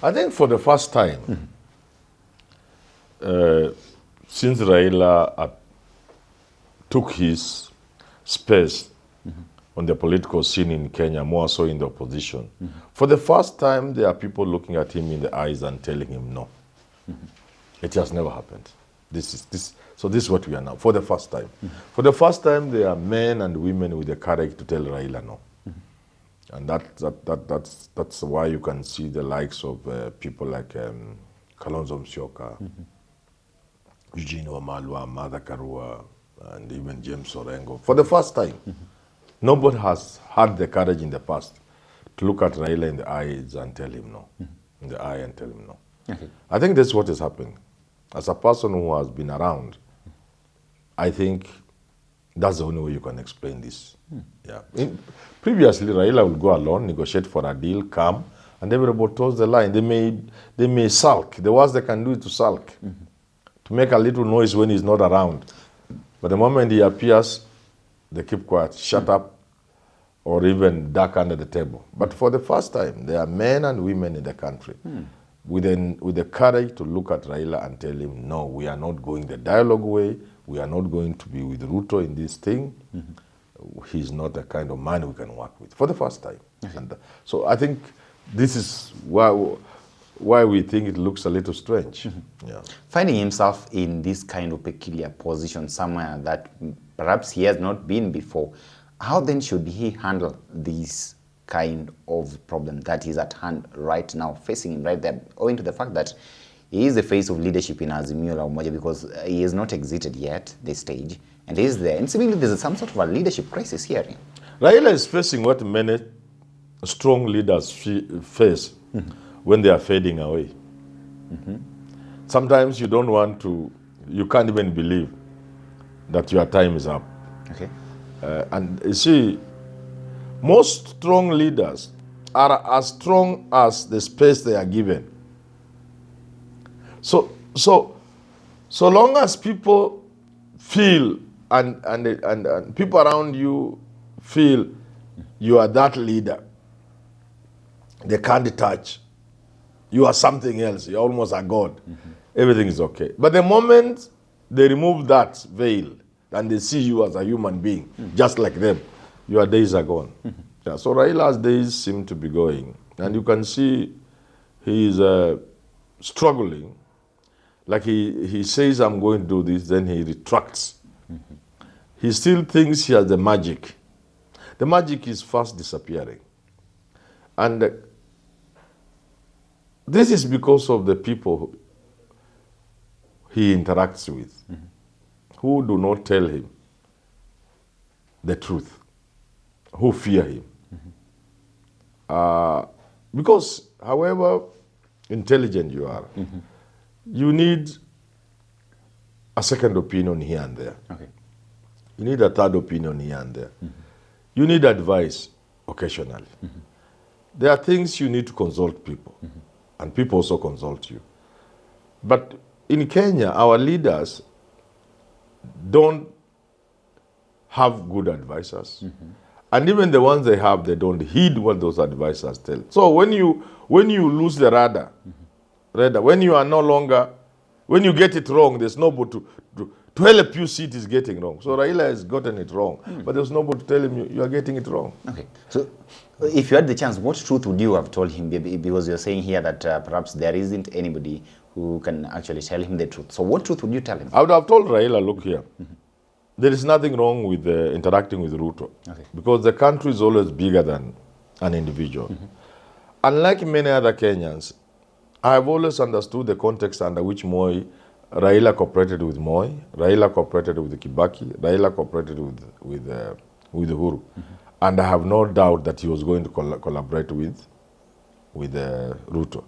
I think for the first time, since Raila took his space on the political scene in Kenya, more so in the opposition, for the first time, there are people looking at him in the eyes and telling him no. It has never happened. So this is what we are now, for the first time. For the first time, there are men and women with the courage to tell Raila no. And that's why you can see the likes of people like Kalonzo Musyoka, Eugene Wamalwa, Martha Karua, and even James Orengo. For the first time, nobody has had the courage in the past to look at Raila in the eyes and tell him no. In the eye and tell him no. Okay. I think that's what is happening. As a person who has been around, I think that's the only way you can explain this. Yeah. Previously, Raila would go alone, negotiate for a deal, come, and everybody toes the line. They may sulk. The worst they can do is to sulk, to make a little noise when he's not around. But the moment he appears, they keep quiet, shut up, or even duck under the table. But for the first time, there are men and women in the country with the courage to look at Raila and tell him, no, we are not going the dialogue way. We are not going to be with Ruto in this thing. He's not the kind of man we can work with, for the first time. And so I think this is why we think it looks a little strange. Yeah. Finding himself in this kind of peculiar position somewhere that perhaps he has not been before, how then should he handle this kind of problem that is at hand right now, facing him right there, owing to the fact that he is the face of leadership in Azimio la Umoja because he has not exited yet the stage, and he is there. And seemingly there's some sort of a leadership crisis here. Raila is facing what many strong leaders face when they are fading away. Sometimes you don't want to, you can't even believe that your time is up. Okay. And you see, most strong leaders are as strong as the space they are given. So long as people feel and people around you feel you are that leader, they can't touch. You are something else. You're almost a god. Everything is okay. But the moment they remove that veil and they see you as a human being, just like them, your days are gone. Yeah, so Raila's days seem to be going. And you can see he is struggling. Like he says, I'm going to do this, then he retracts. He still thinks he has the magic. The magic is fast disappearing. And this is because of the people he interacts with, who do not tell him the truth, who fear him. Because however intelligent you are, you need a second opinion here and there. Okay. You need a third opinion here and there. You need advice occasionally. There are things you need to consult people, and people also consult you. But in Kenya, our leaders don't have good advisors. And even the ones they have, they don't heed what those advisors tell. So when you lose the radar, when you are no longer, when you get it wrong, there's nobody to help you see it is getting wrong. So Raila has gotten it wrong, but there's nobody to tell him you are getting it wrong. Okay. So if you had the chance, what truth would you have told him? Because you're saying here that perhaps there isn't anybody who can actually tell him the truth. So what truth would you tell him? I would have told Raila, look here, there is nothing wrong with interacting with Ruto. Okay. Because the country is always bigger than an individual. Unlike many other Kenyans, I have always understood the context under which Raila cooperated with Moi, Raila cooperated with Kibaki, Raila cooperated with Uhuru. And I have no doubt that he was going to collaborate with Ruto.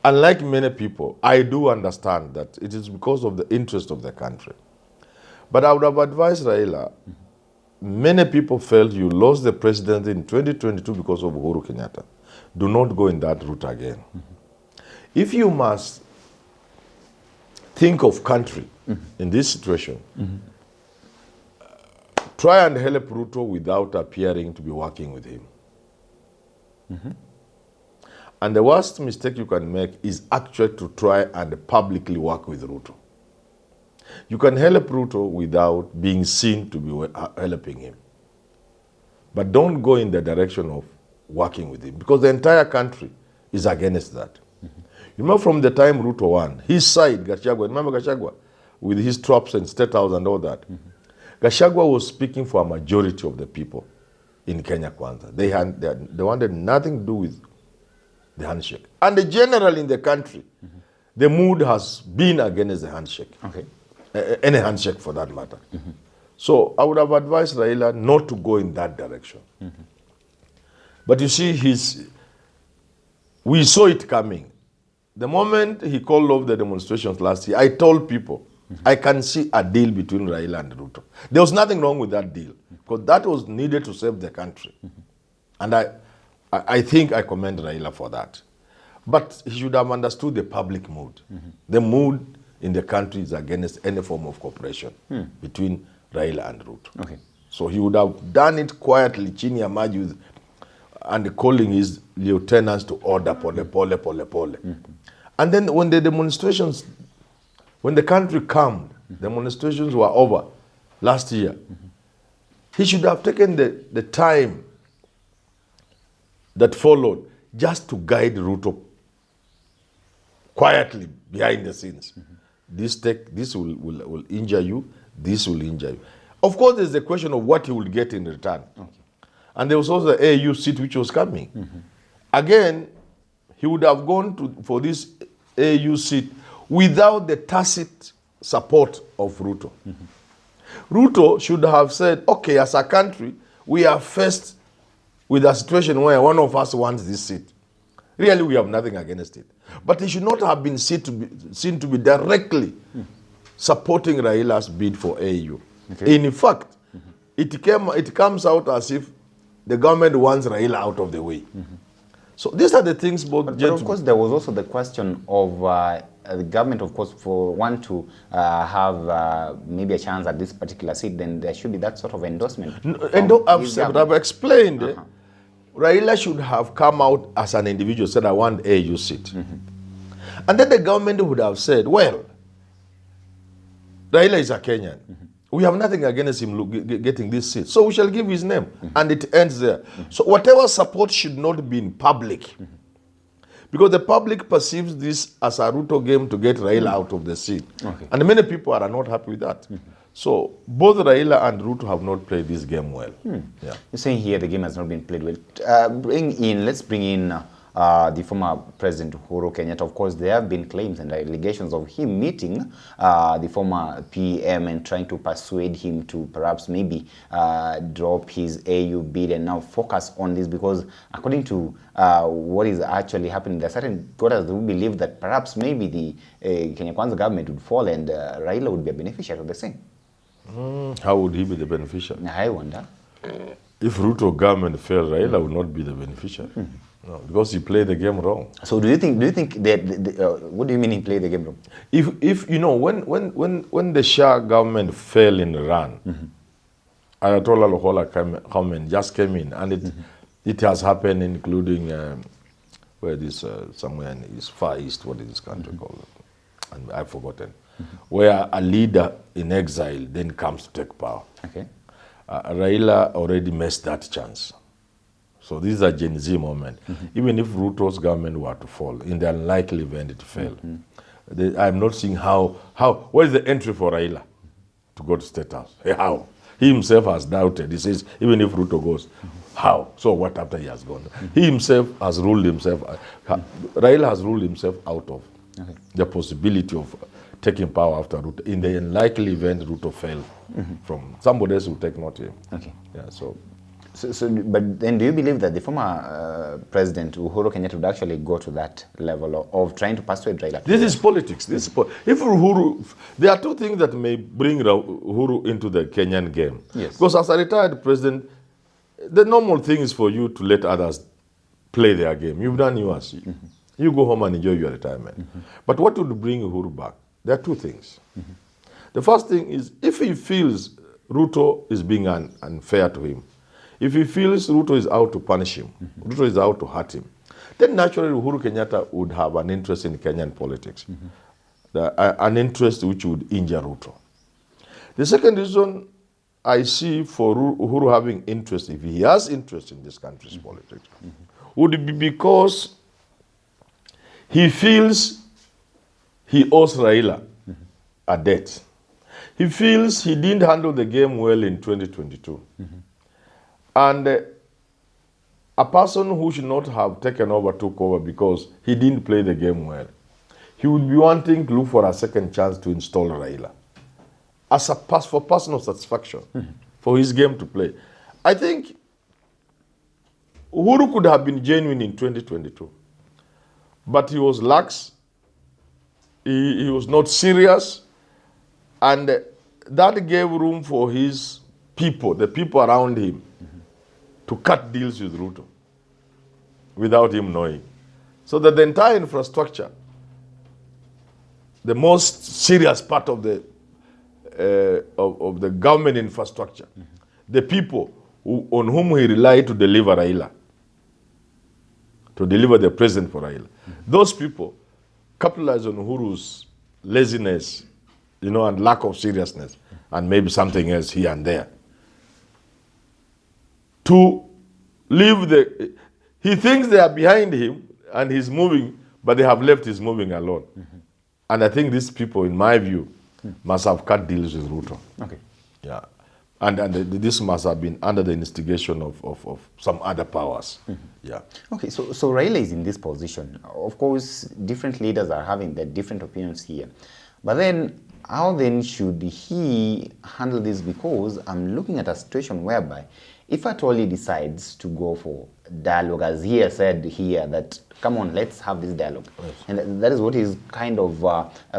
Unlike many people, I do understand that it is because of the interest of the country. But I would have advised Raila, many people felt you lost the presidency in 2022 because of Uhuru Kenyatta. Do not go in that route again. If you must think of country in this situation, try and help Ruto without appearing to be working with him. And the worst mistake you can make is actually to try and publicly work with Ruto. You can help Ruto without being seen to be helping him. But don't go in the direction of working with him, because the entire country is against that. You remember from the time Ruto won, his side, Gachagua, remember Gachagua, with his troops and state house and all that. Gachagua was speaking for a majority of the people in Kenya Kwanza. They wanted nothing to do with the handshake. And generally in the country, the mood has been against the handshake. Okay. Any handshake for that matter. So I would have advised Raila not to go in that direction. But you see, we saw it coming. The moment he called off the demonstrations last year, I told people, I can see a deal between Raila and Ruto. There was nothing wrong with that deal, because that was needed to save the country. And I think I commend Raila for that. But he should have understood the public mood. The mood in the country is against any form of cooperation between Raila and Ruto. Okay. So he would have done it quietly, chini ya maji, and calling his lieutenants to order, pole, pole, pole, pole. And then when the demonstrations, when the country calmed, demonstrations were over last year, he should have taken the time that followed just to guide Ruto quietly behind the scenes. This will injure you, this will injure you. Of course, there's the question of what he will get in return. Okay. And there was also the AU seat which was coming. Again, he would have gone for this AU seat without the tacit support of Ruto. Ruto should have said, okay, as a country, we are faced with a situation where one of us wants this seat. Really, we have nothing against it. But he should not have been seen to be directly supporting Raila's bid for AU. Okay. In fact, it comes out as if the government wants Raila out of the way. So these are the things both. But of course, there was also the question of the government, of course, for one to have maybe a chance at this particular seat, then there should be that sort of endorsement. I've explained. Raila should have come out as an individual, said, I want AU seat. And then the government would have said, well, Raila is a Kenyan. We have nothing against him getting this seat. So we shall give his name. And it ends there. So whatever support should not be in public. Because the public perceives this as a Ruto game to get Raila out of the seat. Okay. And many people are not happy with that. So both Raila and Ruto have not played this game well. Yeah. You're saying here the game has not been played well. Let's bring in the former President Uhuru Kenyatta. Of course, there have been claims and allegations of him meeting the former PM and trying to persuade him to perhaps maybe drop his AU bid and now focus on this, because according to what is actually happening, there are certain quarters who believe that perhaps maybe the Kenya Kwanza government would fall and Raila would be a beneficiary of the same. How would he be the beneficiary? I wonder. If Ruto government failed, Raila would not be the beneficiary. No, because he played the game wrong. So do you think that what do you mean he played the game wrong? If you know, when the Shah government fell in Iran, Ayatollah Khomeini just came in, and it has happened, including somewhere in the Far East, what is this country called? And I've forgotten. Where a leader in exile then comes to take power. Okay. Raila already missed that chance. So this is a Gen Z moment. Even if Ruto's government were to fall, in the unlikely event it failed, I'm not seeing what is the entry for Raila to go to State House? How? He himself has doubted. He says, even if Ruto goes, how? So what after he has gone? He himself has ruled himself, Raila has ruled himself out of the possibility of taking power after Ruto. In the unlikely event Ruto fell from somebody else will take note him. Okay. Yeah, so, but then do you believe that the former President Uhuru Kenyatta would actually go to that level of trying to persuade Raila? This is politics. If Uhuru, there are two things that may bring Uhuru into the Kenyan game. Yes. Because as a retired president, the normal thing is for you to let others play their game. You've done yours. You go home and enjoy your retirement. But what would bring Uhuru back? There are two things. The first thing is, if he feels Ruto is being unfair to him, if he feels Ruto is out to punish him, Ruto is out to hurt him, then naturally Uhuru Kenyatta would have an interest in Kenyan politics. An interest which would injure Ruto. The second reason I see for Uhuru having interest, if he has interest in this country's politics, would be because he feels he owes Raila a debt. He feels he didn't handle the game well in 2022. And a person who should not have taken over took over because he didn't play the game well. He would be wanting to look for a second chance to install Raila as for personal satisfaction, for his game to play. I think Uhuru could have been genuine in 2022, but he was lax, he was not serious, and that gave room for his people, the people around him, to cut deals with Ruto without him knowing. So that the entire infrastructure, the most serious part of the government infrastructure, the people on whom he relied to deliver Raila, to deliver the president for Raila, those people capitalized on Uhuru's laziness, and lack of seriousness, and maybe something else here and there, to leave he thinks they are behind him and he's moving, but they have left his moving alone. And I think these people, in my view, must have cut deals with Ruto. Okay. Yeah. And this must have been under the instigation of some other powers. Yeah. Okay, so Raila is in this position. Of course, different leaders are having their different opinions here. But then, how then should he handle this? Because I'm looking at a situation whereby, if at all he decides to go for dialogue, as he has said here, that come on, let's have this dialogue. Yes. And that is what he's kind of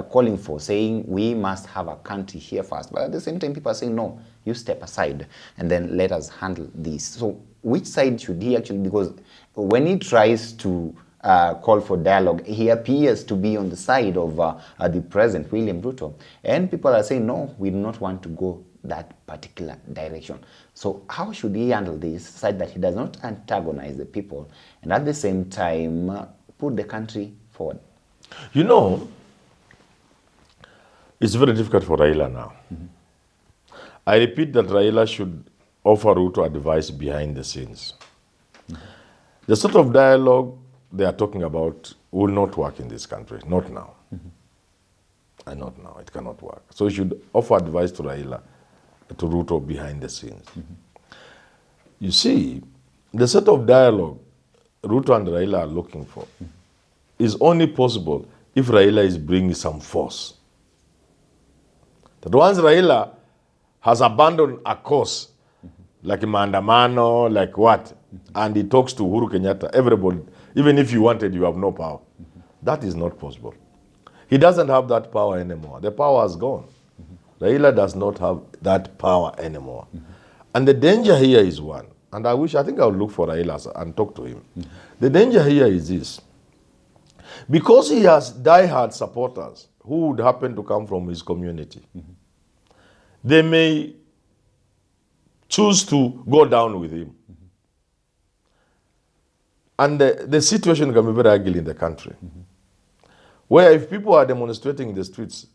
calling for, saying we must have a country here first. But at the same time, people are saying, no, you step aside and then let us handle this. So which side should he actually, because when he tries to call for dialogue, he appears to be on the side of the president, William Ruto. And people are saying, no, we do not want to go that particular direction. So how should he handle this side that he does not antagonize the people and at the same time put the country forward? It's very difficult for Raila now. I repeat that Raila should offer Ruto advice behind the scenes. The sort of dialogue they are talking about will not work in this country, not now. And not now, it cannot work. So he should offer advice to Raila, to Ruto behind the scenes. You see, the sort of dialogue Ruto and Raila are looking for is only possible if Raila is bringing some force. That once Raila has abandoned a course, like Maandamano, like what, and he talks to Uhuru Kenyatta, everybody, even if you wanted, you have no power. That is not possible. He doesn't have that power anymore. The power has gone. Raila does not have that power anymore. And the danger here is one, and I think I will look for Raila and talk to him. The danger here is this. Because he has die-hard supporters who would happen to come from his community, they may choose to go down with him. And the situation can be very ugly in the country. Where if people are demonstrating in the streets,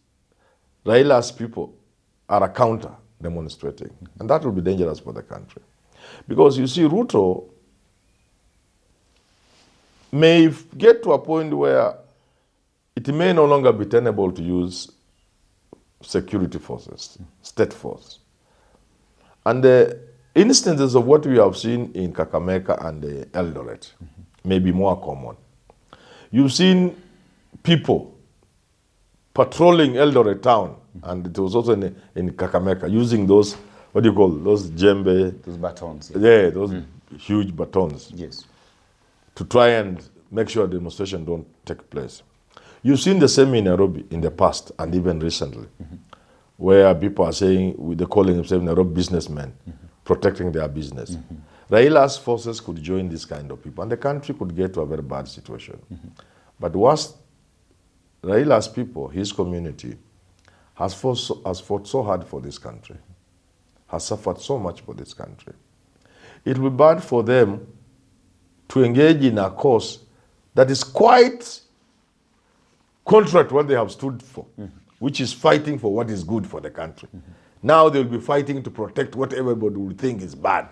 Raila's people are a counter demonstrating. And that will be dangerous for the country. Because you see, Ruto may get to a point where it may no longer be tenable to use security forces, state force. And the instances of what we have seen in Kakamega and Eldoret may be more common. You've seen people patrolling Eldoret town, and it was also in Kakamega, using those, those djembe? Those batons. Yeah, those huge batons. Yes. To try and make sure demonstration don't take place. You've seen the same in Nairobi in the past and even recently, where people are saying, they're calling themselves Nairobi businessmen, protecting their business. Raila's forces could join this kind of people, and the country could get to a very bad situation. But once Raila's people, his community, has fought so hard for this country, has suffered so much for this country, it will be bad for them to engage in a course that is quite contrary to what they have stood for, which is fighting for what is good for the country. Now they'll be fighting to protect what everybody will think is bad.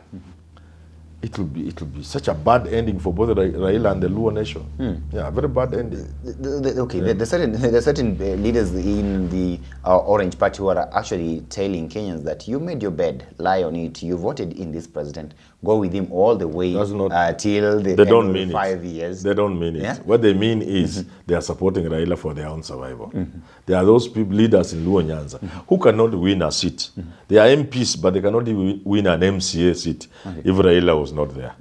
It will be such a bad ending for both Raila and the Luo nation. Yeah, very bad ending. The certain leaders in the Orange Party who are actually telling Kenyans that you made your bed, lie on it, you voted in this president, go with him all the way till the end of 5 years. They don't mean it. Yeah? What they mean is they are supporting Raila for their own survival. There are those people, leaders in Luo Nyanza, who cannot win a seat. They are MPs, but they cannot even win an MCA seat if Raila was not there.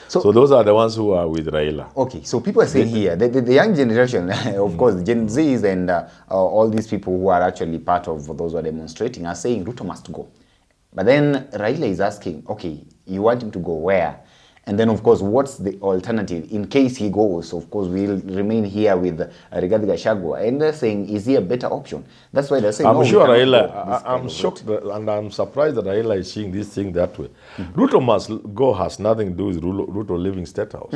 So those are the ones who are with Raila. Okay, so people are saying here, the young generation, of course, Gen Zs and all these people who are actually part of those who are demonstrating are saying Ruto must go. But then Raila is asking, okay, you want him to go where? And then, of course, what's the alternative? In case he goes, of course, we'll remain here with Rigathi Gachagua. And they're saying, is he a better option? That's why they're saying, I'm no, sure Raila, I'm shocked and I'm surprised that Raila is seeing this thing that way. Ruto must go has nothing to do with Ruto leaving State House.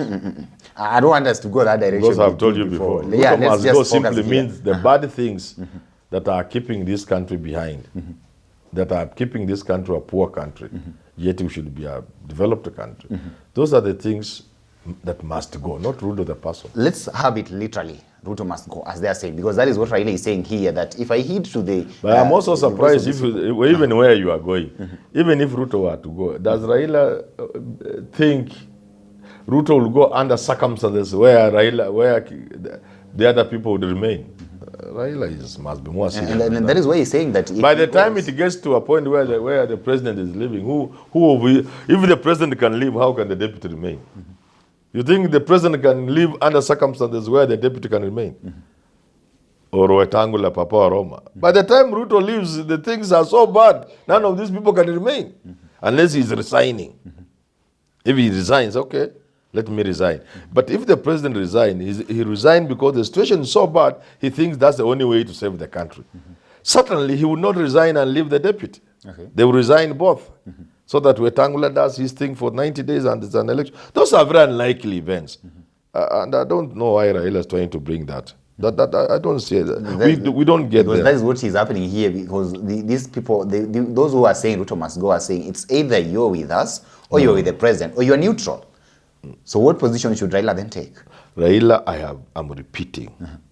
I don't want us to go that direction. Because I've told you before. Ruto must go simply means the bad things that are keeping this country behind, that are keeping this country a poor country. Yet we should be a developed country. Those are the things that must go, not Ruto the person. Let's have it literally. Ruto must go, as they are saying, because that is what Raila is saying here, that if I heed to the... But I'm also surprised if even where you are going, even if Ruto were to go, does Raila think Ruto will go under circumstances where the other people would remain? Raila must be more serious. And that is why he's saying that... By the time it gets to a point where the president is leaving, who will be, if the president can leave, how can the deputy remain? You think the president can live under circumstances where the deputy can remain? Or Wetangula, Papa, or Roma. By the time Ruto leaves, the things are so bad, none of these people can remain. Unless he's resigning. If he resigns, okay, let me resign. But if the president resigns, he resigned because the situation is so bad, he thinks that's the only way to save the country. Certainly, he would not resign and leave the deputy. They will resign both. So that Wetangula does his thing for 90 days and there's an election. Those are very unlikely events. And I don't know why Raila is trying to bring that. I don't see that. We don't get because there. That is what is happening here, because these people, those who are saying Ruto must go are saying it's either you're with us or you're with the president or you're neutral. So what position should Raila then take? Raila, I'm repeating,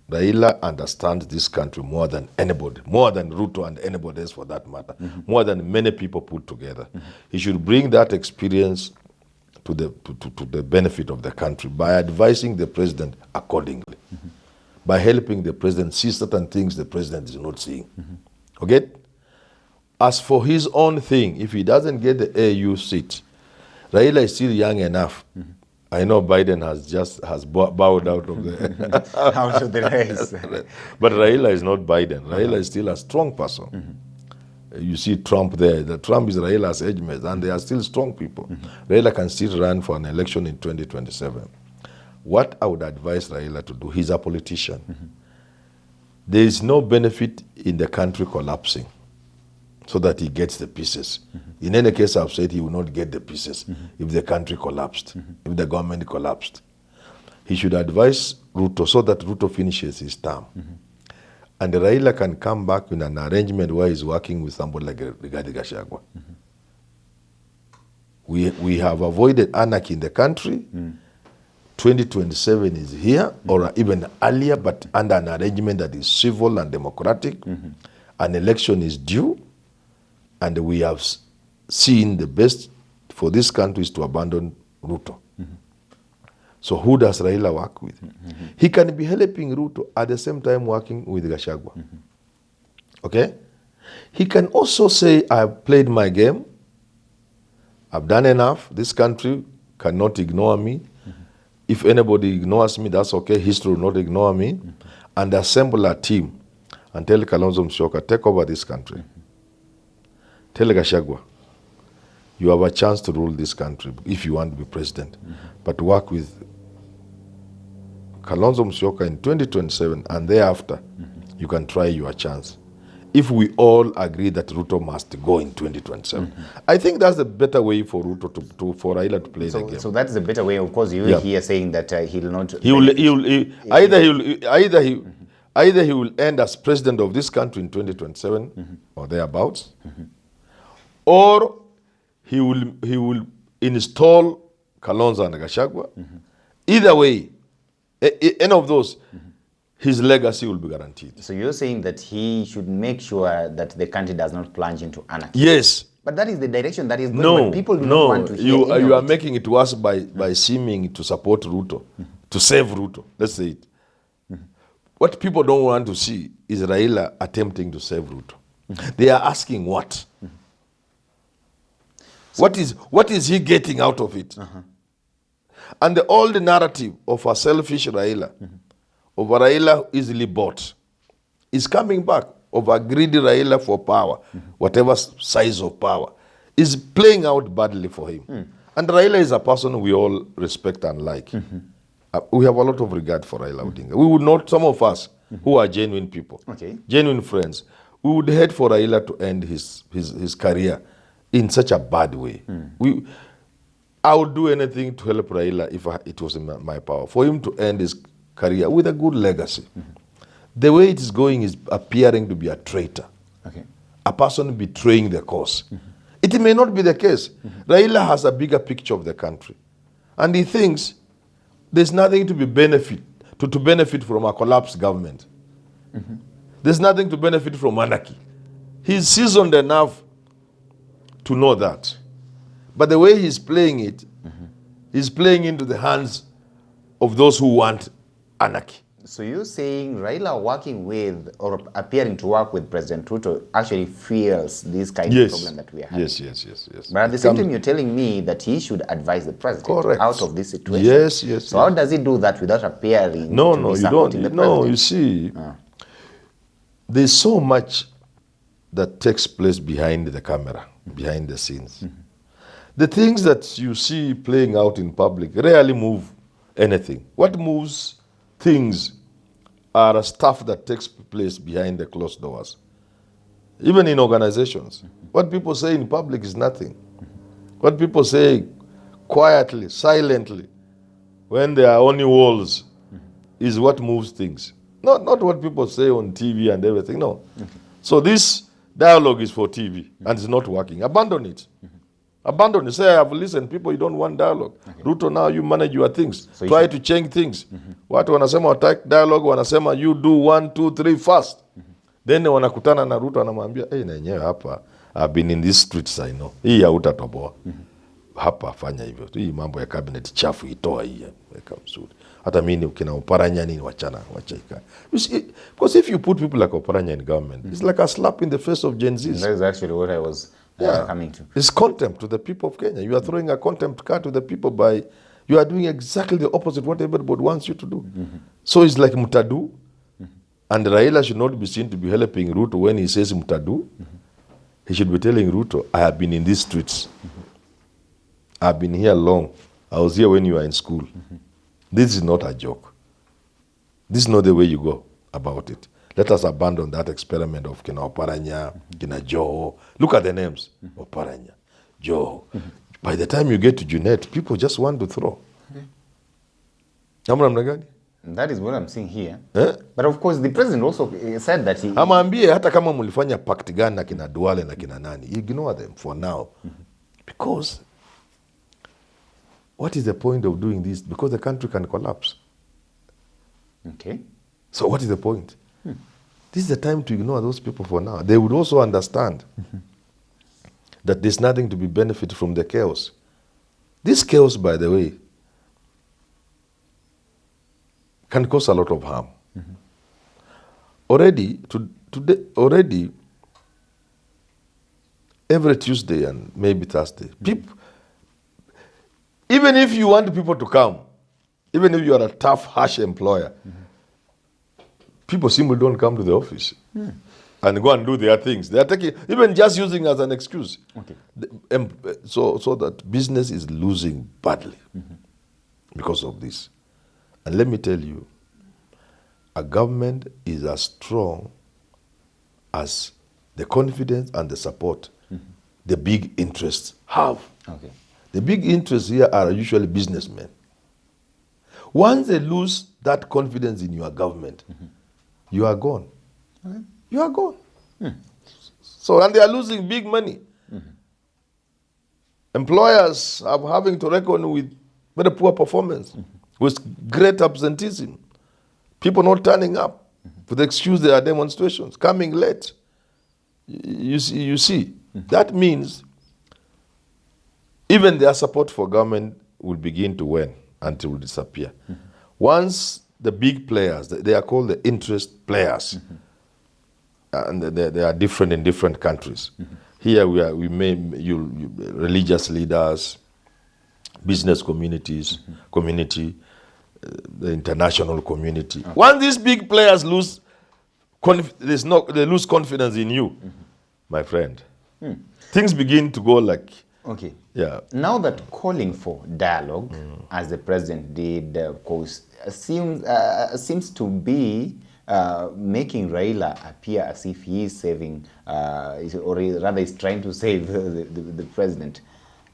Raila understands this country more than anybody, more than Ruto and anybody else for that matter, more than many people put together. He should bring that experience to the benefit of the country by advising the president accordingly, by helping the president see certain things the president is not seeing. Okay? As for his own thing, if he doesn't get the AU seat, Raila is still young enough. I know Biden has bowed out of the out of the race. But Raila is not Biden. Raila is still a strong person. You see Trump there. Trump is Raila's age mate, and they are still strong people. Raila can still run for an election in 2027. What I would advise Raila to do, he's a politician. There is no benefit in the country collapsing so that he gets the pieces. In any case, I've said he will not get the pieces if the country collapsed, if the government collapsed. He should advise Ruto so that Ruto finishes his term. And Raila can come back in an arrangement where he's working with somebody like Rigathi Gachagua. We have avoided anarchy in the country. 2027 is here, or even earlier, but under an arrangement that is civil and democratic. An election is due. And we have seen the best for this country is to abandon Ruto. So who does Raila work with? He can be helping Ruto at the same time working with Gachagua. Okay? He can also say, I've played my game. I've done enough. This country cannot ignore me. If anybody ignores me, that's okay. History will not ignore me. And assemble a team and tell Kalonzo Musyoka, take over this country. Tell Gachagua, you have a chance to rule this country if you want to be president. But work with Kalonzo Musyoka in 2027 and thereafter, you can try your chance. if we all agree that Ruto must go in 2027. I think that's the better way for Ruto for Raila to play the game. So that's the better way. Of course, you hear saying that he'll not. Either he will end as president of this country in 2027 or thereabouts, or he will install Kalonzo and Gachagua. Either way, any of those, his legacy will be guaranteed. So you're saying that he should make sure that the country does not plunge into anarchy. Yes. But that is the direction that is going. No, But people do not want to hear you are making it worse by seeming to support Ruto, to save Ruto. Let's say it. What people don't want to see is Raila attempting to save Ruto. They are asking what? What is he getting out of it? And the old narrative of a selfish Raila, of a Raila easily bought, is coming back, of a greedy Raila for power, whatever size of power, is playing out badly for him. And Raila is a person we all respect and like. We have a lot of regard for Raila Odinga. We would not, some of us who are genuine people, genuine friends, we would hate for Raila to end his career in such a bad way. I would do anything to help Raila if it was in my power, for him to end his career with a good legacy. The way it is going is appearing to be a traitor, a person betraying the cause. It may not be the case. Raila has a bigger picture of the country, and he thinks there's nothing to benefit from a collapsed government. There's nothing to benefit from anarchy. He's seasoned enough to know that. But the way he's playing it, he's playing into the hands of those who want anarchy. So you're saying Raila working with or appearing to work with President Ruto actually fuels this kind of problem that we are having? Yes. But at the same time, you're telling me that he should advise the president out of this situation. Yes. So how does he do that without appearing No, to be you supporting don't. the president? No, you see, there's so much that takes place behind the camera, behind the scenes. The things that you see playing out in public rarely move anything. What moves things are stuff that takes place behind the closed doors. Even in organizations. What people say in public is nothing. What people say quietly, silently, when there are only walls, is what moves things. Not what people say on TV and everything, no. So this dialogue is for TV and it's not working. Abandon it. Abandon it. Say, I have listened, people, you don't want dialogue. Ruto, now you manage your things. So try to change things. Watu wanasema attack dialogue, wanasema you do 1, 2, 3 fast. Then wanakutana na Ruto anamwambia, na yenyewe hapa, I've been in these streets, I know. Hii hautatoboa. Hapa fanya hivyo. Hii mambo ya cabinet chafu itoa hii. Weka mzuri. Hata mimi ukina Oparanya nini wacha ika. Because if you put people like Oparanya in government, it's like a slap in the face of Gen Zs. That is actually what I was coming to. It's contempt to the people of Kenya. You are throwing a contempt card to the people by, you are doing exactly the opposite what everybody wants you to do. So it's like Mutadu, and Raila should not be seen to be helping Ruto when he says Mutadu. He should be telling Ruto, I have been in these streets. I've been here long. I was here when you were in school. This is not a joke. This is not the way you go about it. Let us abandon that experiment of Kina Oparanya, Kina Joho. Look at the names. Oparanya, Joho. By the time you get to Junet, people just want to throw. That is what I'm seeing here. But of course, the president also said that he... Amaambie hata kama mulifanya pact gani na kina Duale na kina nani, ignore them for now. Because what is the point of doing this? Because the country can collapse. Okay. So what is the point? This is the time to ignore those people for now. They would also understand that there's nothing to be benefited from the chaos. This chaos, by the way, can cause a lot of harm. Already, every Tuesday and maybe Thursday, people, even if you want people to come, even if you are a tough, harsh employer, people simply don't come to the office and go and do their things. They are taking, even just using as an excuse. So that business is losing badly because of this. And let me tell you, a government is as strong as the confidence and the support the big interests have. Okay. The big interests here are usually businessmen. Once they lose that confidence in your government, you are gone. Okay. You are gone. So, and they are losing big money. Employers are having to reckon with very poor performance, with great absenteeism, people not turning up with the excuse there are demonstrations, coming late. You see, that means even their support for government will begin to wane until it will disappear. Once the big players, they are called the interest players, and they are different in different countries. Here religious leaders, business community, the international community. Okay. Once these big players lose, they lose confidence in you, my friend. Things begin to go like. Okay. Yeah. Now that calling for dialogue, as the president did, of course, seems to be making Raila appear as if he is saving, or rather is trying to save the president.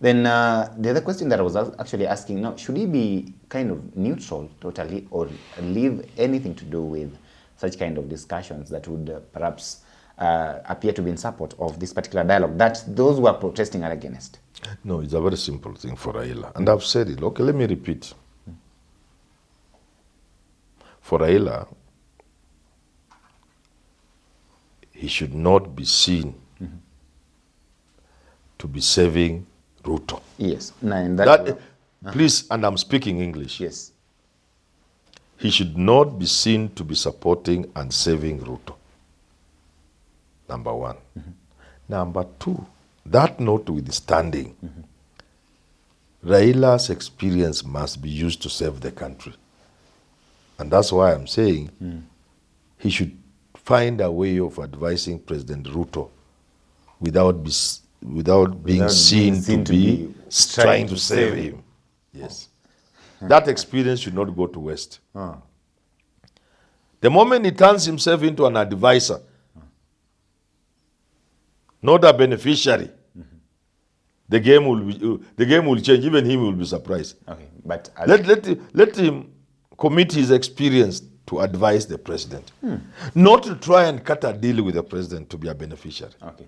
Then the other question that I was actually asking now, should he be kind of neutral totally, or leave anything to do with such kind of discussions that would perhaps appear to be in support of this particular dialogue that those who are protesting are against? No, it's a very simple thing for Raila. And I've said it. Okay, let me repeat. For Raila, he should not be seen to be saving Ruto. Yes. Please, and I'm speaking English. Yes. He should not be seen to be supporting and saving Ruto. Number one. Number two, that notwithstanding, Raila's experience must be used to save the country. And that's why I'm saying he should find a way of advising President Ruto without being seen to be trying to save him. Yes. That experience should not go to waste. The moment he turns himself into an advisor, not a beneficiary, the game will change. Even him will be surprised. Okay, but let him commit his experience to advise the president, not to try and cut a deal with the president to be a beneficiary. Okay.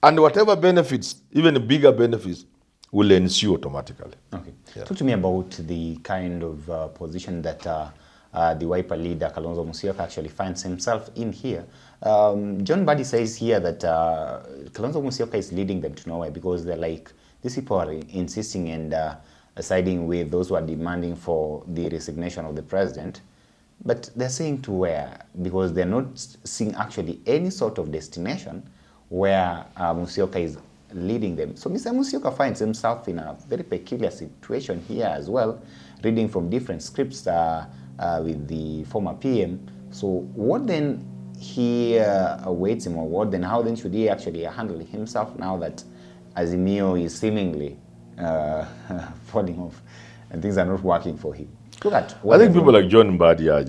And whatever benefits, even bigger benefits, will ensue automatically. Okay. Yeah. Talk to me about the kind of position that the Wiper leader, Kalonzo Musyoka, actually finds himself in here. John Buddy says here that Kalonzo Musyoka is leading them to nowhere because they're like, these people are insisting and siding with those who are demanding for the resignation of the president. But they're saying to where? Because they're not seeing actually any sort of destination where Musyoka is leading them. So Mr. Musyoka finds himself in a very peculiar situation here as well, reading from different scripts with the former PM. So what then he awaits him, or what then, how then should he actually handle himself now that Azimio is seemingly falling off and things are not working for him? Look at I think people like John Mbadi are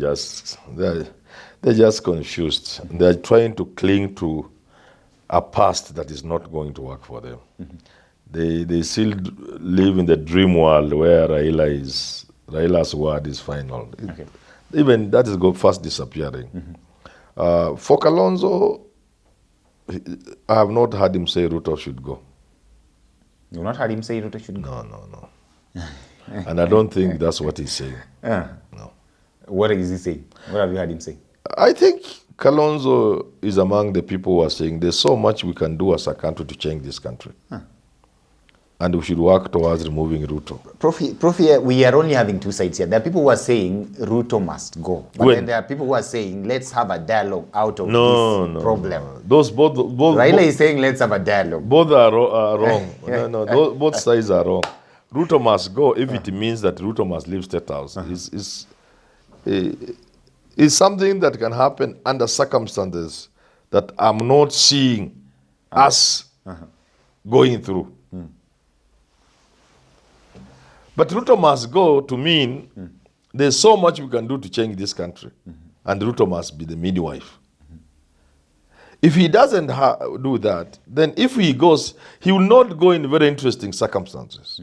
they're just confused. They're trying to cling to a past that is not going to work for them. They still live in the dream world where Raila's word is final. Okay. Even that is fast disappearing. For Kalonzo, I have not heard him say Ruto should go. You've not heard him say Ruto should go? No. And I don't think that's what he's saying. No. What is he saying? What have you heard him say? I think Kalonzo is among the people who are saying there's so much we can do as a country to change this country. And we should work towards removing Ruto. Prof, we are only having two sides here. There are people who are saying Ruto must go. But then there are people who are saying let's have a dialogue out of this problem. No. Those both Raila is saying let's have a dialogue. Both are wrong. Both sides are wrong. Ruto must go if it means that Ruto must leave State House. It's something that can happen under circumstances that I'm not seeing us going through. But Ruto must go to mean there's so much we can do to change this country. And Ruto must be the midwife. If he doesn't do that, then if he goes, he will not go in very interesting circumstances.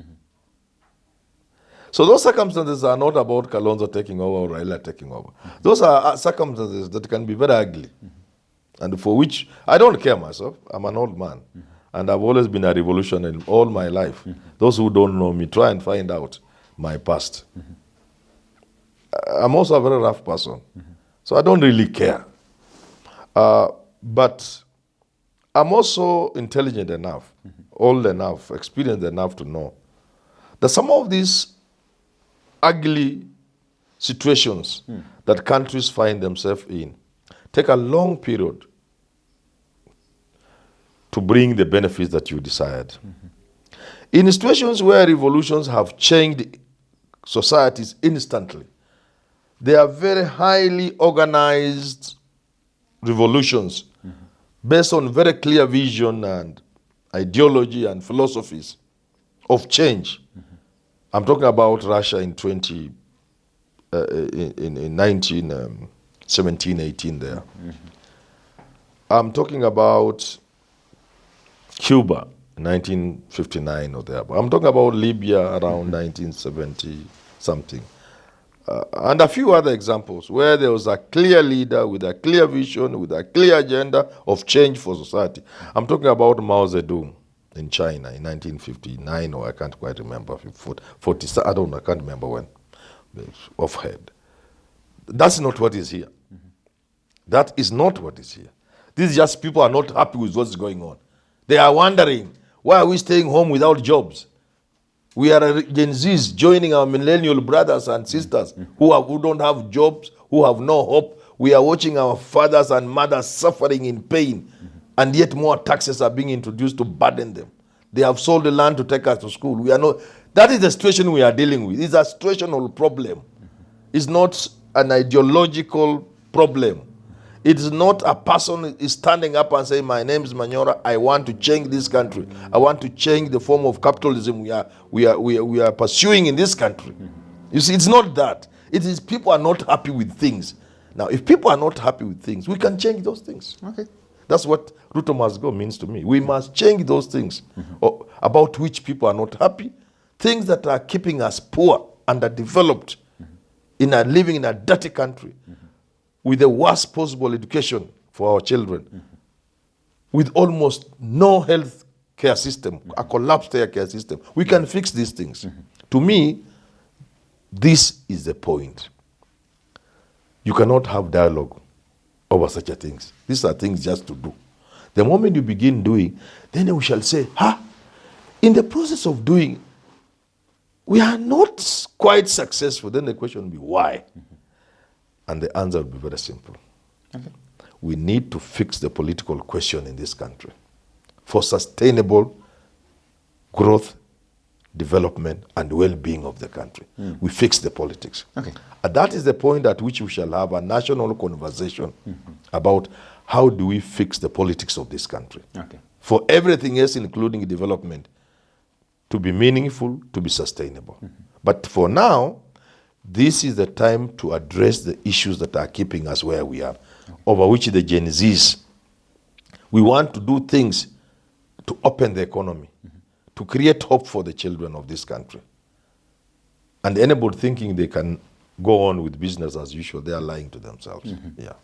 So those circumstances are not about Kalonzo taking over or Raila taking over. Those are circumstances that can be very ugly, and for which I don't care myself. I'm an old man, and I've always been a revolutionary all my life. Those who don't know me, try and find out my past. I'm also a very rough person, so I don't really care. But I'm also intelligent enough, old enough, experienced enough to know that some of these ugly situations that countries find themselves in take a long period to bring the benefits that you desired. In situations where revolutions have changed societies instantly, they are very highly organized revolutions based on very clear vision and ideology and philosophies of change. I'm talking about Russia in 1917, 18 there. I'm talking about Cuba, 1959 or there. I'm talking about Libya around 1970 something. And a few other examples where there was a clear leader with a clear vision, with a clear agenda of change for society. I'm talking about Mao Zedong in China in 1959, or I can't quite remember, 40, I can't remember when, offhand. That's not what is here. That is not what is here. This is just people are not happy with what's going on. They are wondering, why are we staying home without jobs? We are Gen Zs joining our millennial brothers and sisters who don't have jobs, who have no hope. We are watching our fathers and mothers suffering in pain, and yet more taxes are being introduced to burden them. They have sold the land to take us to school. We are not. That is the situation we are dealing with. It's a situational problem. It's not an ideological problem. It is not a person is standing up and saying, my name is Manyora, I want to change this country. I want to change the form of capitalism we are pursuing in this country. You see, it's not that. It is people are not happy with things. Now, if people are not happy with things, we can change those things. Okay. That's what Ruto must go means to me. We must change those things about which people are not happy, things that are keeping us poor, underdeveloped, living in a dirty country, with the worst possible education for our children, with almost no health care system, a collapsed health care system. We can fix these things. To me, this is the point. You cannot have dialogue over such a things. These are things just to do. The moment you begin doing, then we shall say, in the process of doing, we are not quite successful. Then the question will be, why? And the answer will be very simple. Okay. We need to fix the political question in this country for sustainable growth, development, and well-being of the country. We fix the politics. Okay. And that is the point at which we shall have a national conversation about how do we fix the politics of this country. Okay. For everything else, including development, to be meaningful, to be sustainable. But for now, this is the time to address the issues that are keeping us where we are, over which the Gen Zs, we want to do things to open the economy, to create hope for the children of this country. And anybody thinking they can go on with business as usual, they are lying to themselves. Yeah.